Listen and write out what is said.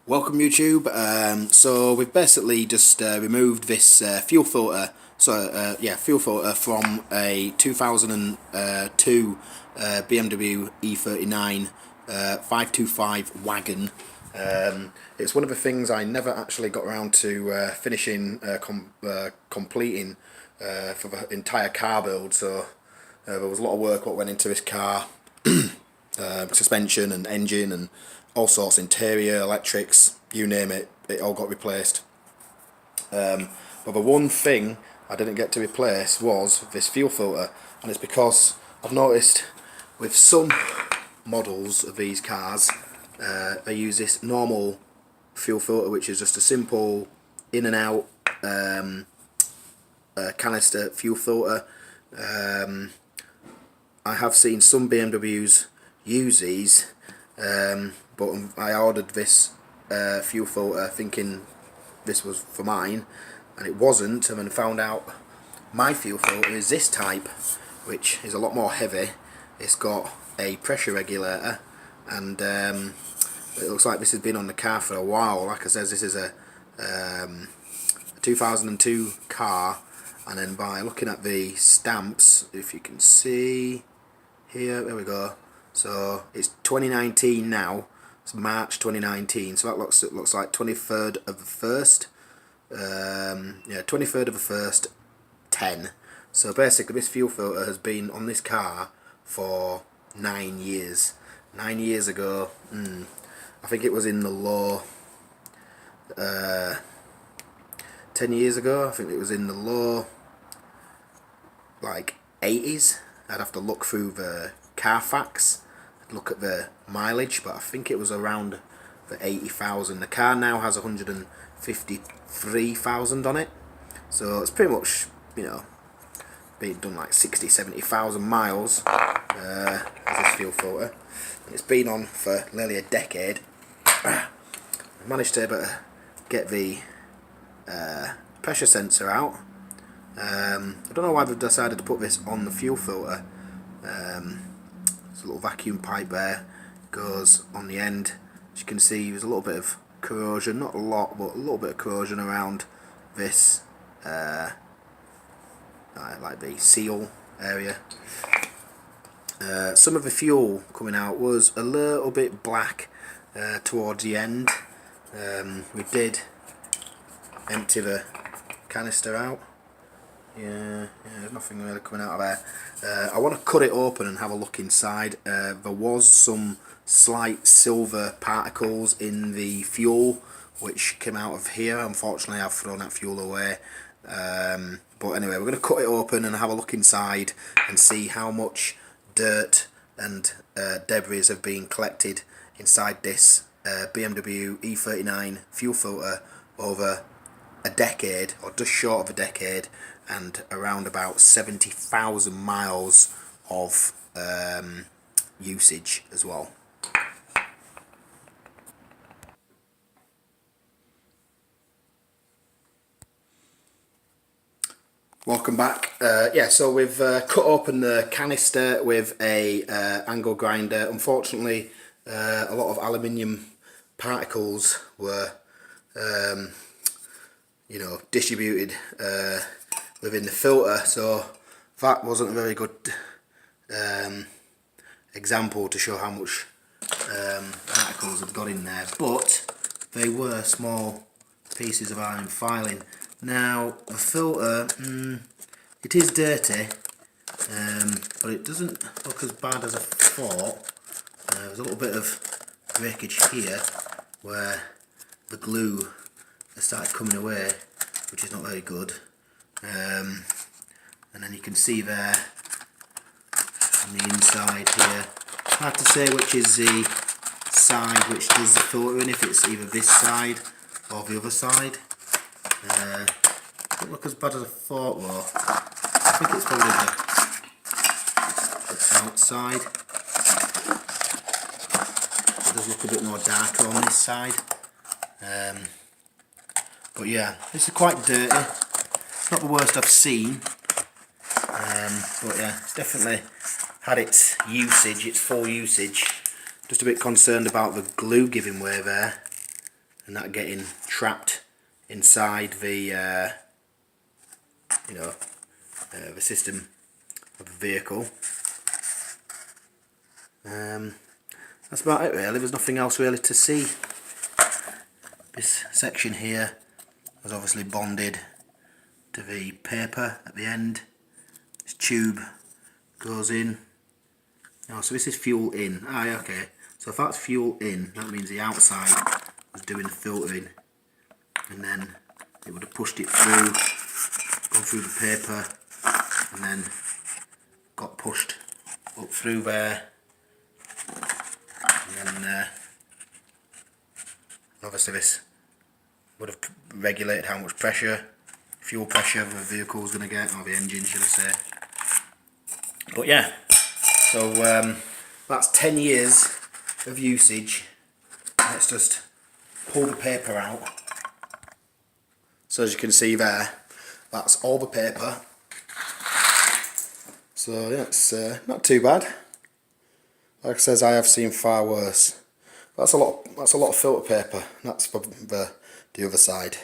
Welcome YouTube. So we've basically just removed this fuel filter. Fuel filter from a 2002 BMW E39 525 wagon. It's one of the things I never actually got around to completing for the entire car build. So there was a lot of work what went into this car. Suspension and engine and all sorts, interior, electrics, you name it, it all got replaced. But the one thing I didn't get to replace was this fuel filter, and it's because I've noticed with some models of these cars, they use this normal fuel filter, which is just a simple in and out canister fuel filter. I have seen some BMWs use these, but I ordered this fuel filter thinking this was for mine, and it wasn't, and then found out my fuel filter is this type, which is a lot more heavy. It's got a pressure regulator, and it looks like this has been on the car for a while. Like I said, this is a 2002 car, and then by looking at the stamps, if you can see here, there we go. So it's 2019 now. It's March 2019. So that looks like 23rd of the first. 23rd of the first, 10. So basically, this fuel filter has been on this car for 9 years. 9 years ago, I think it was in the law. 10 years ago, I think it was in the law, like 80s. I'd have to look through the Carfax, look at the mileage, but I think it was around the 80,000. The car now has 153,000 on it, so it's pretty much, been done like 60-70,000 miles as this fuel filter, and it's been on for nearly a decade. I managed to get the pressure sensor out. I don't know why they've decided to put this on the fuel filter. There's a little vacuum pipe there, goes on the end. As you can see, there's a little bit of corrosion, not a lot, but a little bit of corrosion around this, like the seal area. Some of the fuel coming out was a little bit black towards the end. We did empty the canister out. Yeah, there's nothing really coming out of there. I want to cut it open and have a look inside. There was some slight silver particles in the fuel which came out of here. Unfortunately, I've thrown that fuel away. But anyway, we're going to cut it open and have a look inside and see how much dirt and debris have been collected inside this BMW E39 fuel filter over a decade, or just short of a decade, and around about 70,000 miles of usage as well. Welcome back. So we've cut open the canister with a angle grinder. Unfortunately, a lot of aluminium particles were distributed within the filter, so that wasn't a very good example to show how much particles had got in there, but they were small pieces of iron filing. Now the filter, it is dirty, but it doesn't look as bad as I thought. There's a little bit of breakage here where the glue has started coming away, which is not very good. And then you can see there on the inside here, hard to say which is the side which does the filtering, if it's either this side or the other side. Doesn't look as bad as I thought though. I think it's probably the outside. It does look a bit more darker on this side. But yeah, this is quite dirty. Not the worst I've seen. But yeah, it's definitely had its usage, its full usage. Just a bit concerned about the glue giving way there. and that getting trapped inside the the system of the vehicle. That's about it really. There's nothing else really to see. This section here was obviously bonded to the paper at the end. This tube goes in. Oh, so this is fuel in. Ah, yeah, okay. So if that's fuel in, that means the outside was doing the filtering, and then it would have pushed it through, gone through the paper, and then got pushed up through there, and then obviously this would have regulated how much pressure, fuel pressure the vehicle was going to get, or the engine should I say. But yeah, so that's 10 years of usage. Let's just pull the paper out. So as you can see there, that's all the paper. So yeah, it's not too bad. Like I says, I have seen far worse. That's a lot of filter paper. That's for the other side.